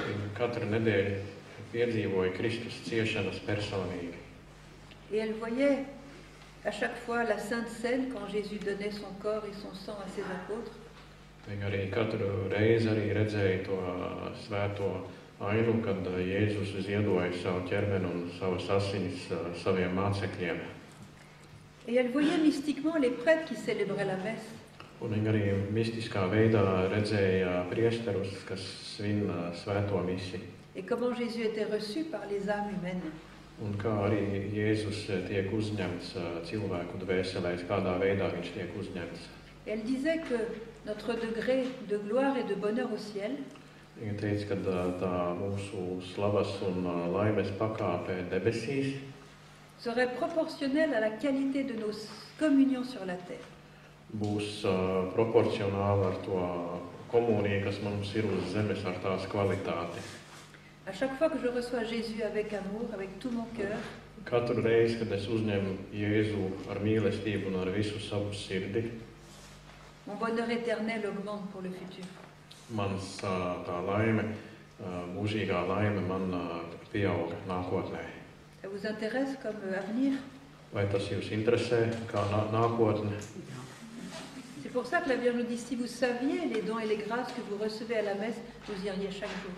viņa katru nedēļu piedzīvoja Kristus ciešanas personīgi. Et elle voyait à chaque fois la Sainte Seine quand Jésus donnait son corps et son sang à ses apôtres. Viņa arī katru reizi redzēja to svēto ainu, kad Jēzus ziedoja savu ķermeni un savas asinis saviem mācekļiem. Et elle voyait mystiquement les prêtres qui célébraient la messe. Un viņa arī mistiskā veidā redzēja priesterus, kas svin svēto misiju. Et comment Jésus était reçu par les âmes humaines. Un kā arī Jēzus tiek uzņemts cilvēku dvēselēs, kādā veidā viņš tiek uzņemts. Et elle disait que notre degré de gloire et de bonheur au ciel Viņa teica, ka tā mūsu slavas un laimes pakāpe debesīs serait proportionnelle à la qualité de nos communions sur la terre. būs proporcionāla ar to komuniju, kas mums ir uz zemes, ar tās kvalitāti. À chaque fois que je reçois Jésus avec amour, avec tout mon cœur, Katru reizi, kad es uzņemu Jēzu ar mīlestību un ar visu savu sirdi, mon bonheur éternel augmente pour le futur. mans tā laime, mūžīgā laime man pieauga nākotnē. Ça vous intéresse comme avenir? Vai tas jūs interesē kā nākotne? C'est pour ça que la Vierge nous dit, si vous saviez les dons et les grâces que vous recevez à la messe, vous iriez chaque jour.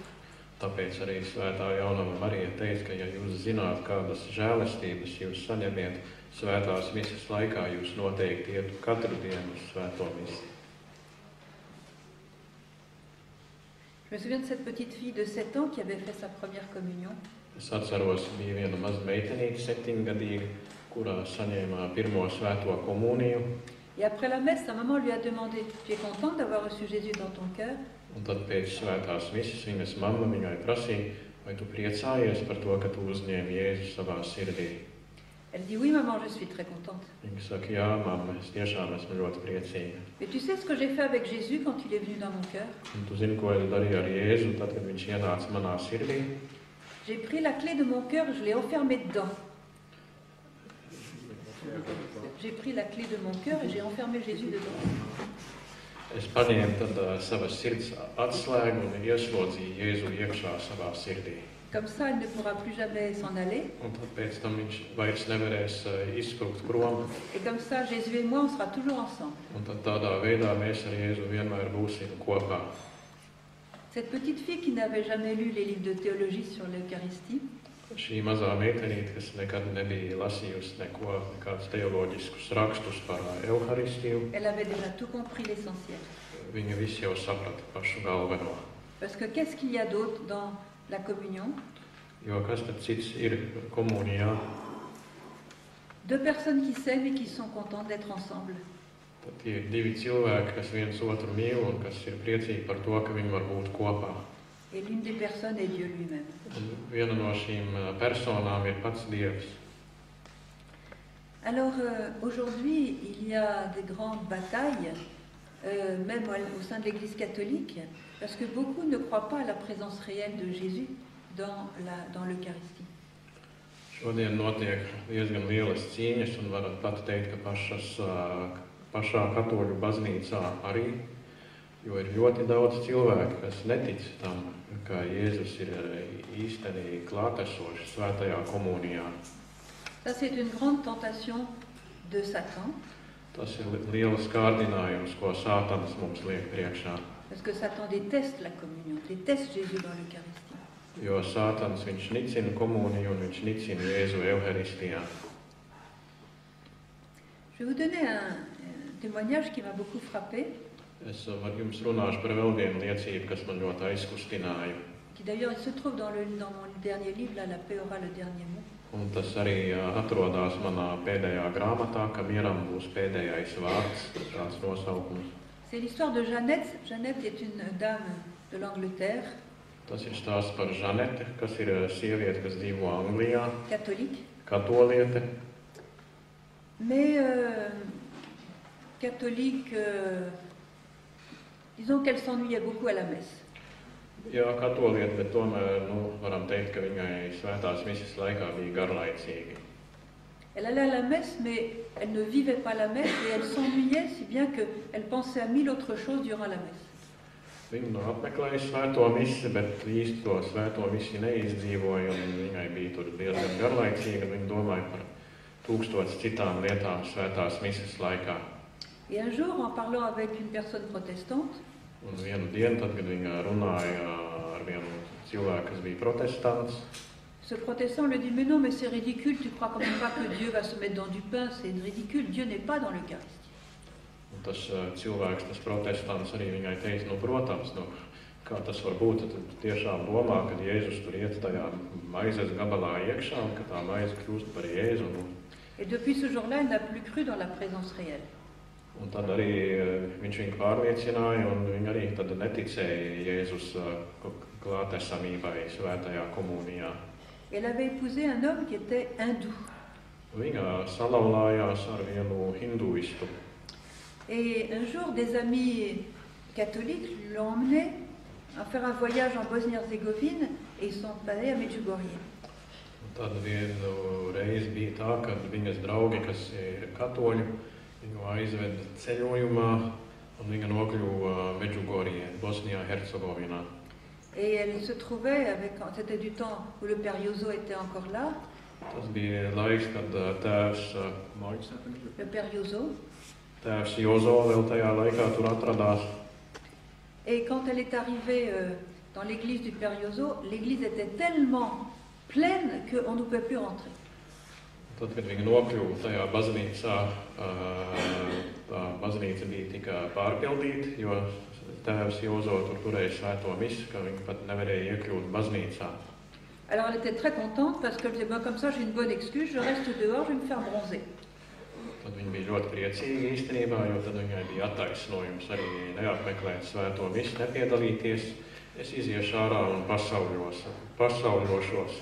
Tāpēc arī Svētā Jaunava Marija teica, ka ja jūs zināt, kādas žēlastības jūs saņemiet svētās misijas laikā, jūs noteikti ietu katru dienu uz svēto misiju. Je me souviens de cette petite fille de 7 ans qui avait fait sa première communion. Es atceros, bija viena maza meitenīte, 7-gadīga, kurā saņēma pirmo svēto komuniju. Et après la messe, sa maman lui a demandé, tu es contente d'avoir reçu Jésus dans ton cœur? Un tad pēc svētās misas viņas mamma viņai prasīja, vai tu priecājies par to, ka tu uzņēmi Jēzu savā sirdī? Elle dit, oui maman, je suis très contente. Viņa saka, jā, mamma, es tiešām esmu ļoti priecīga. Mais tu sais ce que j'ai fait avec Jésus quand il est venu dans mon cœur? Un tu zini, ko es darīju ar Jēzu, tad, kad viņš ienāca manā sirdī? J'ai pris la clé de mon cœur, je l'ai enfermée dedans. J'ai pris la clé de mon cœur et j'ai enfermé Jésus dedans. Es paņēmu tad savas sirds atslēgu un ieslodzīju Jēzu iekšā savā sirdī. Comme ça, il ne pourra plus jamais s'en aller. Un tad pēc tam viņš vairs nevarēs izsprukt prom. Et comme ça, Jésus et moi, on sera toujours ensemble. Un tad tādā veidā mēs ar Jēzu vienmēr būsim kopā. Cette petite fille qui n'avait jamais lu les livres de théologie sur l'Eucharistie, Šī mazā meitenīte, kas nekad nebija lasījusi nekādus teoloģiskus rakstus par Euharistiju, elle avait déjà tout compris l'essentiel. viņa visi jau saprata pašu galveno. Parce que qu'est-ce qu'il y a d'autre dans la communion? Jo kas tad cits ir komunijā? Deux personnes qui s'aiment et qui sont contentes d'être ensemble. Tad tie ir divi cilvēki, kas viens otru mīl un kas ir priecīgi par to, ka viņi var būt kopā. Et l'une des personnes est Dieu lui-même. Un viena no šīm personām ir pats Dievs. Alors aujourd'hui, il y a des grandes batailles, même au sein de l'Église catholique, parce que beaucoup ne croient pas à la présence réelle de Jésus dans l'Eucharistie. Šodien notiek diezgan lielas cīņas un varat pat teikt, ka pašā katoļu baznīcā arī, jo ir ļoti daudz cilvēku, kas netic tam, ka Jēzus ir īstenīgi klātesošs svētajā komunijā. Ça, c'est une grande tentation de Satan. Tas ir liels kārdinājums, ko Sātans mums liek priekšā. Parce que Satan déteste la communion, déteste Jésus dans l'Eucharistie. Jo Sātans, viņš nicina komuniju un viņš nicina Jēzu Euharistijā. Je vais vous donner un témoignage qui m'a beaucoup frappé. Es ar jums runāšu par vēl vienu liecību, kas man ļoti aizkustināja. Qui d'ailleurs, il se trouve dans mon dernier livre, là, La paix aura le dernier mot. Un tas arī atrodas manā pēdējā grāmatā, ka mieram būs pēdējais vārds, tāds nosaukums. C'est l'histoire de Jeannette. Jeannette est une dame de l'Angleterre. Tas ir stāsts par Žaneti, kas ir sieviete, kas dzīvo Anglijā. Catholique. Katoliete. Mais catholique, disons qu'elle s'ennuyait beaucoup à la messe. Jā, katoliete, bet tomēr varam teikt, ka viņai svētās misijas laikā bija garlaicīgi. Elle allait à la messe, mais elle ne vivait pas la messe et elle s'ennuyait si bien qu'elle pensait à 1000 autres choses durant la messe. Viņa apmeklēja svēto misiju, bet īsti to svēto misiju neizdzīvoja, un viņai bija tur diezgan garlaicīga. Viņa domāja par 1000 citām lietām svētās misijas laikā. Et un jour, en parlant avec une personne protestante, Un vienu dienu, tad, kad viņa runāja ar vienu cilvēku, kas bija protestants, ce protestant lui dit, mais non, mais c'est ridicule, tu crois quand même pas que Dieu va se mettre dans du pain, c'est ridicule, Dieu n'est pas dans l'Eucharistie. un tas cilvēks, tas protestants arī viņai teica, protams, kā tas var būt, tad tu tiešām domā, ka Jēzus tur iet tajā maizes gabalā iekšā, un ka tā maize kļūst par Jēzu. Et depuis ce jour-là, elle n'a plus cru dans la présence réelle. Un tad arī viņš viņu pārliecināja, un viņa arī tad neticēja Jēzus klātesamībai svētajā komunijā. Elle avait épousé un homme qui était hindou. Viņa salauzās ar vienu hinduistu. Et un jour, des amis catholiques l'ont emmené à faire un voyage en Bosnie-Herzégovine et ils sont allés à Medjugorje. Tad vienu reizi bija tā, ka viņas draugi, kas ir katoļi, viņu aizveda ceļojumā, un viņa nokļuva Medjugorje, Bosnijā, Hercegovinā. Et elle se trouvait c'était du temps où le père Jozo était encore là. Tas bija laiks, kad tēvs Le père Jozo. Tēvs Jozo vēl tajā laikā tur atradās. Et quand elle est arrivée dans l'église du père Jozo, l'église était tellement pleine qu'on ne pouvait plus rentrer. Tad, kad viņa nokļuva tajā baznīcā, tā baznīca bija tik pārpildīta, jo tēvs Jozo tur turēja svēto misi, ka viņa pat nevarēja iekļūt baznīcā. Alors elle était très contente parce qu'elle disait, comme ça j'ai une bonne excuse, je reste dehors, je vais me faire bronzer. Tad viņa bija ļoti priecīga īstenībā, jo tad viņai bija attaisnojums arī neapmeklēt svēto misi, nepiedalīties. Es iziešu ārā un pasauļošos.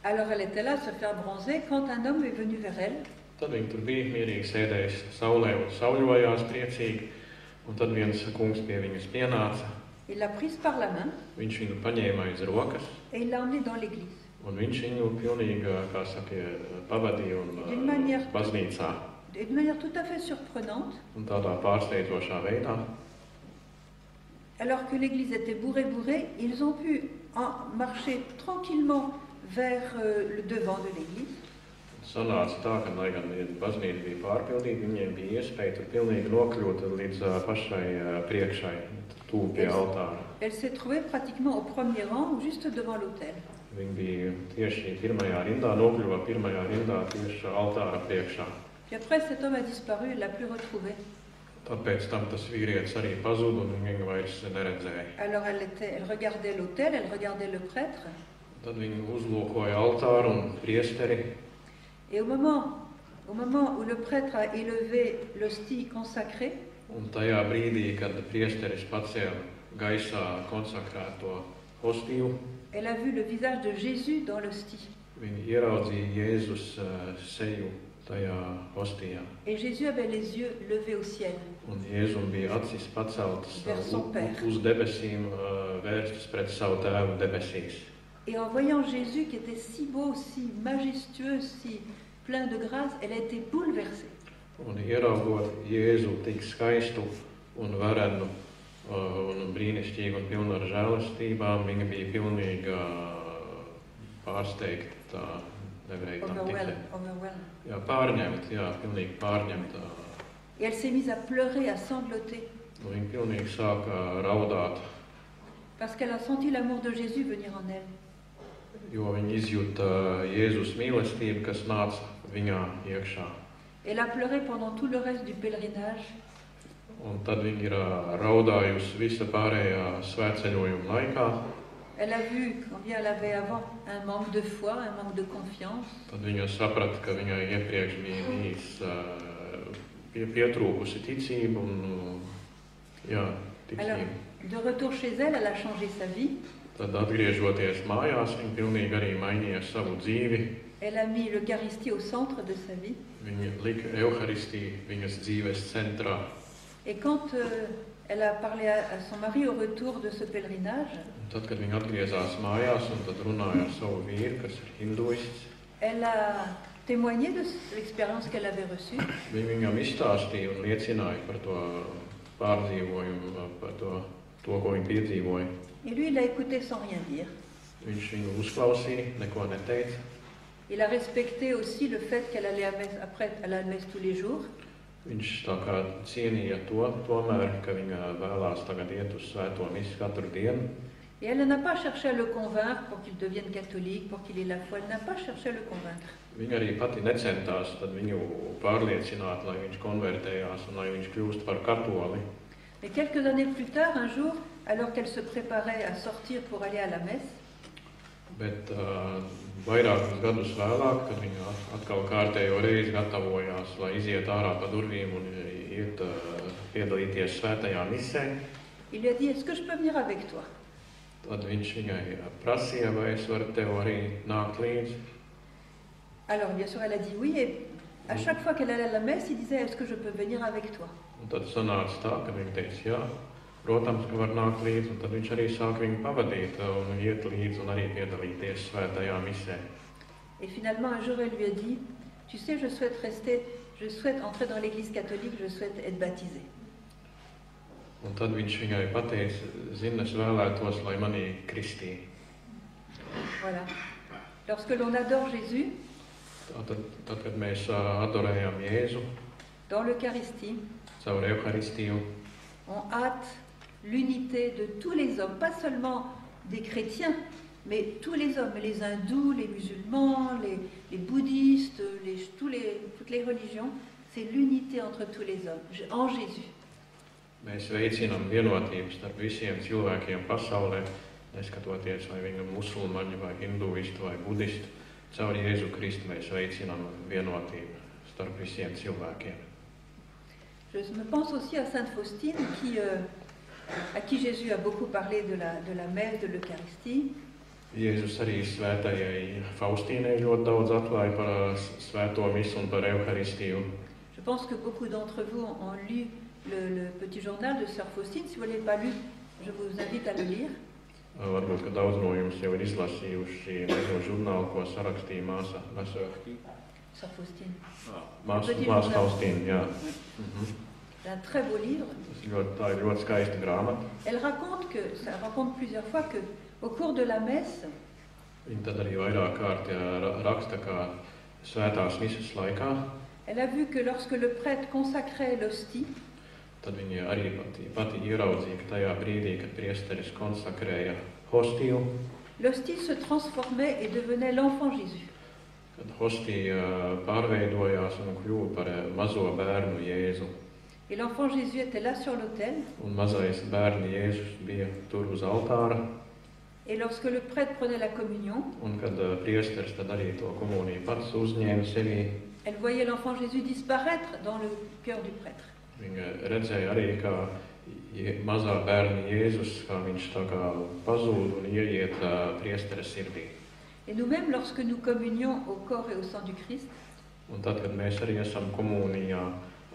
Alors elle était là à se faire bronzer quand un homme est venu vers elle. Tad viņa tur bija mierīgi sēdējusi saulē un sauļojās priecīgi. Un tad viens kungs pie viņas pienāca. Il l'a prise par la main Viņš viņu paņēma aiz rokas. et il l'a emmenée dans l'église. Un viņš viņu pilnīgi, kā saka, pavadīja un baznīcā. D'une manière tout à fait surprenante, Un tādā pārsteidzošā veidā. alors que l'église était bourrée, ils ont pu marcher tranquillement vers le devant de l'église. Sanāca tā, ka, lai gan baznīca bija pārpildīta, viņiem bija iespēja tur pilnīgi nokļūt līdz pašai priekšai, tuvu pie altāra. Elle s'est trouvée pratiquement au premier rang, juste devant l'autel. Viņi bija tieši pirmajā rindā, nokļuva pirmajā rindā tieši altāra priekšā. Puis après, cet homme a disparu, elle l'a plus retrouvé. Tāpēc tam tas vīrietis arī pazuda un viņu vairs neredzēja. Alors elle regardait l'autel, elle regardait le prêtre. Tad viņi uzlūkoja altāru un priesteri. Et au moment où le prêtre a élevé l'hostie consacrée, Un tajā brīdī, kad priesteris pacēla gaisā konsakrēto hostiju, elle a vu le visage de Jésus dans l'hostie. viņi ieraudzīja Jēzus seju tajā hostijā. Et Jésus avait les yeux levés au ciel. Un Jēzum bija acis paceltas Vers son père. uz debesīm, vērstas pret savu tēvu debesīs. Et en voyant Jésus qui était si beau, si majestueux, si plein de grâce, elle a été bouleversée. Un ieraugot Jēzu tik skaistu un varenu un brīnišķīgu un pilnu ar žēlastībām, viņa bija pilnīgi pārsteigta, nevarēja tam ticēt. Jā, pārņemta, pilnīgi pārņemta. Et elle s'est mise à pleurer, à sangloter, Viņa pilnīgi sāka raudāt, parce qu'elle a senti l'amour de Jésus venir en elle. jo viņa izjūta Jēzus mīlestību, kas nāca viņā iekšā. Elle a pleuré pendant tout le reste du pèlerinage. Un tad viņa ir raudājusi visa pārējā svētceļojuma laikā. Elle a vu combien elle avait avant un manque de foi, un manque de confiance. Tad viņa saprata, ka viņai iepriekš bija bijis pietrūkusi ticība un ticība. De retour chez elle, elle a changé sa vie. Tad atgriežoties mājās, viņa pilnīgi arī mainīja savu dzīvi. Elle a mis l'Eucharistie au centre de sa vie. Viņa lika Euharistiju viņas dzīves centrā. Et quand elle a parlé à son mari au retour de ce pèlerinage, Tad, kad viņa atgriezās mājās un tad runāja ar savu vīru, kas ir hinduists, elle a témoigné de l'expérience qu'elle avait reçue. viņa viņam izstāstīja un liecināja par to pārdzīvojumu, par to, ko viņa piedzīvoja. Et lui, il a écouté sans rien dire. Viņš viņu uzklausīja, neko neteica. Il a respecté aussi le fait qu'elle allait à la messe tous les jours. Viņš tā kā cienīja to, tomēr, ka viņa vēlās tagad iet uz svēto misi katru dienu. Et elle n'a pas cherché à le convaincre pour qu'il devienne catholique, pour qu'il ait la foi. Elle n'a pas cherché à le convaincre. Viņa arī pati necentās tad viņu pārliecināt, lai viņš konvertējās un lai viņš kļūst par katoli. Mais quelques années plus tard, un jour, alors qu'elle se préparait à sortir pour aller à la messe, Bet vairākus gadus vēlāk, kad viņa atkal kārtējo reizi gatavojās, lai iziet ārā pa durvīm un iet piedalīties svētajā misē, il lui a dit: est-ce que je peux venir avec toi? tad viņš viņai prasīja, vai es varu tev arī nākt līdzi. Alors, bien sûr, elle a dit oui, et à chaque fois qu'elle allait à la messe, il disait: est-ce que je peux venir avec toi? Un tad sanāca tā, ka viņa teica, jā, protams, ka var nākt līdzi, un tad viņš arī sāk viņu pavadīt un iet līdzi un arī piedalīties svētajā misē. Et finalement, un jour, elle lui a dit: tu sais, je souhaite entrer dans l'église catholique, je souhaite être baptisée. Un tad viņš viņai pateica, zini, es vēlētos, lai manī kristīja. Voilà. Lorsque l'on adore Jésus, Tad, kad mēs adorējam Jēzu dans l'Eucharistie, caur Euharistiju, on hâte l'unité de tous les hommes, pas seulement des chrétiens, mais tous les hommes, les hindous, les musulmans, les bouddhistes, toutes les religions, c'est l'unité entre tous les hommes, en Jésus. mēs veicinām vienotību starp visiem cilvēkiem pasaulē, neskatoties vai viņi musulmaņi vai hinduisti vai budisti. Caur Jēzu Kristu mēs veicinām vienotību starp visiem cilvēkiem. Je me pense aussi à Sainte Faustine, à qui Jésus a beaucoup parlé de la messe, de l'Eucharistie. Jēzus arī svētajai Faustīnai ļoti daudz atklāja par svēto misu un par Euharistiju. Je pense que beaucoup d'entre vous ont lu le petit journal de Sœur Faustine. Si vous ne l'avez pas lu, je vous invite à le lire. Varbūt, ka daudz no jums jau ir izlasījuši mazo žurnālu, ko sarakstīja māsa Sœur Faustine. Māsa Faustīna, jā. C'est un très beau livre. Tā ir ļoti skaista grāmata. Elle raconte plusieurs fois que au cours de la messe, Viņa tad arī vairāk kārt raksta, kā svētās misas laikā. Elle a vu que lorsque le prêtre consacrait l'hostie, Tad viņa arī pati ieraudzīja, ka tajā brīdī, kad priesteris konsakrēja hostiju, l'hostie se transformait et devenait l'enfant Jésus. kad hostija pārveidojās un kļuva par mazo bērnu Jēzu. Et l'enfant Jésus était là sur l'autel. Un mazais bērni Jēzus bija tur uz altāra. Et lorsque le prêtre prenait la communion, Un kad priesteris tad arī to komuniju pats uzņēma sevī, elle voyait l'enfant Jésus disparaître dans le cœur du prêtre. viņa redzēja arī, kā mazā bērna Jēzus, kā viņš tā kā pazūd un ieiet priestera sirdī. Et nous-mêmes, lorsque nous communions au corps et au sang du Christ, Un tad, kad mēs arī esam komunijā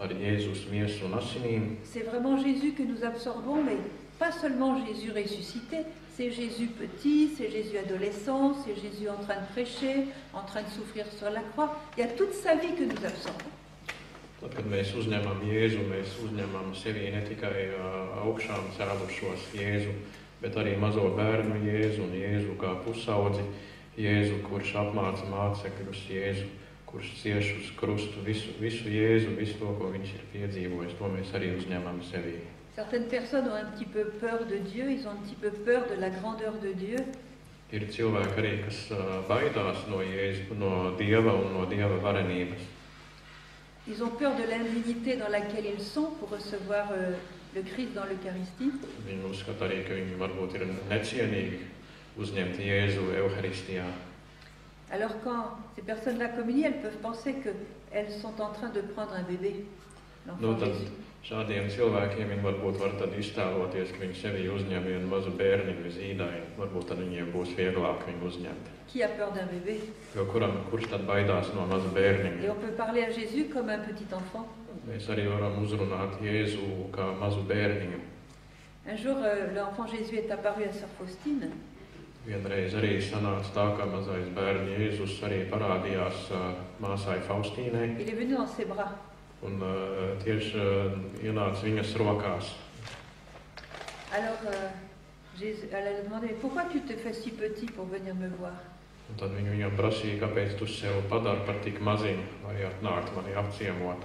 ar Jēzus miesu un asinīm, c'est vraiment Jésus que nous absorbons, mais pas seulement Jésus ressuscité, c'est Jésus petit, c'est Jésus adolescent, c'est Jésus en train de prêcher, en train de souffrir sur la croix. Il y a toute sa vie que nous absorbons. tad, kad mēs uzņemam Jēzu, mēs uzņemam sevī ne tikai augšām cēlušos Jēzu, bet arī mazo bērnu Jēzu un Jēzu kā pusaudzi, Jēzu, kurš apmāca mācekļus, Jēzu, kurš cieš uz krustu, visu Jēzu, visu to, ko viņš ir piedzīvojis, to mēs arī uzņemam sevī. Certaines personnes ont un petit peu peur de Dieu, ils ont un petit peu peur de la grandeur de Dieu. Ir cilvēki arī, kas baidās no Jēzu, no Dieva un no Dieva varenības. Ils ont peur de l'indignité dans laquelle ils sont pour recevoir le Christ dans l'Eucharistie. Viņi uzskata arī, ka viņi varbūt ir necienīgi uzņemt Jēzu Euharistijā. Alors quand ces personnes-là communient, elles peuvent penser qu'elles sont en train de prendre un bébé, l'enfant Tad Jésus. šādiem cilvēkiem viņi varbūt var tad iztēloties, ka viņi sevi uzņem vienu mazu bērniņu zīdaini. Varbūt tad viņiem būs vieglāk viņu uzņemt. Qui a peur d'un bébé? Jo kurš tad baidās no maza Et bērniņa? on peut parler à Jésus comme un petit enfant. Mēs arī varam uzrunāt Jēzu kā mazu bērniņu. Un jour, l'enfant Jésus est apparu à Sœur Faustine. Vienreiz arī sanāca tā, ka mazais bērns Jēzus arī parādījās māsai Faustīnai. Il est venu dans ses bras. Un tieši ienāca viņas rokās. Alors, elle a demandé, pourquoi tu te fais si petit pour venir me voir? Un tad viņa viņam prasīja, kāpēc tu sev padari par tik maziņu, lai atnāktu mani apciemot.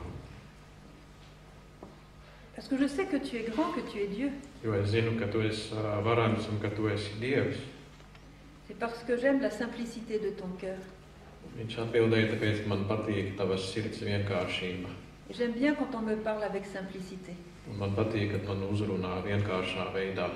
Parce que je sais que tu es grand, que tu es Dieu. Jo es zinu, ka tu esi varens un ka tu esi Dievs. C'est parce que j'aime la simplicité de ton cœur. Viņš atbildēja, tāpēc, ka man patīk tavas sirds vienkāršība. Et j'aime bien quand on me parle avec simplicité. Un man patīk, kad man uzrunā vienkāršā veidā.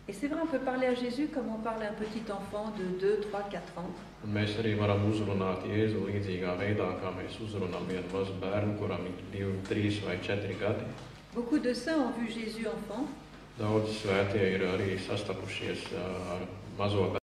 Et c'est vrai, on peut parler à Jésus comme on parle à un petit enfant de 2, 3, 4 ans. Un mēs arī varam uzrunāt Jēzu līdzīgā veidā, kā mēs uzrunām vienu mazu bērnu, kuram ir 2, 3 vai 4 gadi. Beaucoup de saints ont vu Jésus enfant. Daudz svētie ir arī sastapušies ar mazo bērnu.